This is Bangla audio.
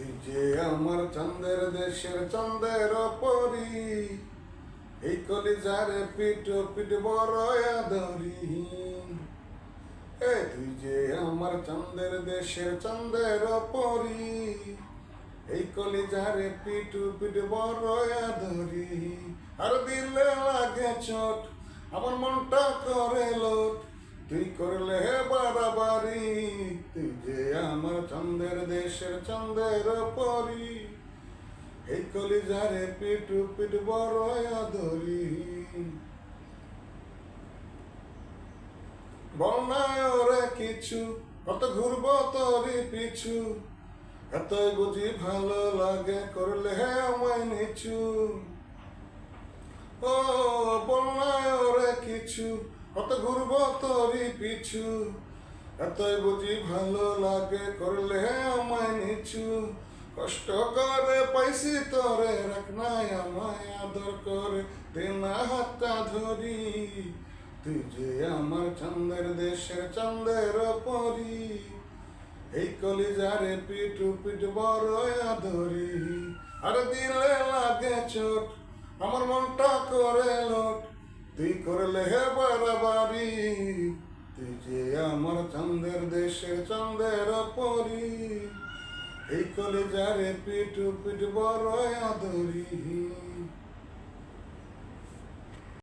তুই যে আমার চাঁদের দেশের চাঁদের পরি, এই কলিজারে পিট পিট বড় আদরি। তুই যে আমার চাঁদের দেশের চাঁদের পরি, এই কলিজারে পিট পিট বড় আদরি। আর দিলে লাগে চোট, আমার মনটা করে লোট, তুই করলে বাড়াবাড়ি। তুই যে আমার চাঁদের দেশের চাঁদের পরি, এই কলিজারে পিটু পিট বড় আদরি। বন্যায় ওরে কিছু, কত ঘুরবো তোরই পিছু, এতই বুঝি ভালো লাগে করলে আমায় নিচু। ও বন্যায় ওরে কিছু, কত ঘুরবো তোরই পিছু, এতই বুঝি ভালো লাগে করলে আমায় নিচু। কষ্ট করে পাইছি তোরে, রাখ নাই আমায় আদর করে, দেনা হাতটা ধরি। তুই যে আমার চাঁদের দেশের চাঁদের পরি, এই কলিজারে পিটু পিট বড় আদরি। আর দিলে লাগে চোট, আমার মনটা করে লোট, তুই করলে বাড়াবাড়ি। তুই যে আমার চাঁদের দেশের চাঁদের পরি, এই কলিজারে পিটু পিট বড় আদরি।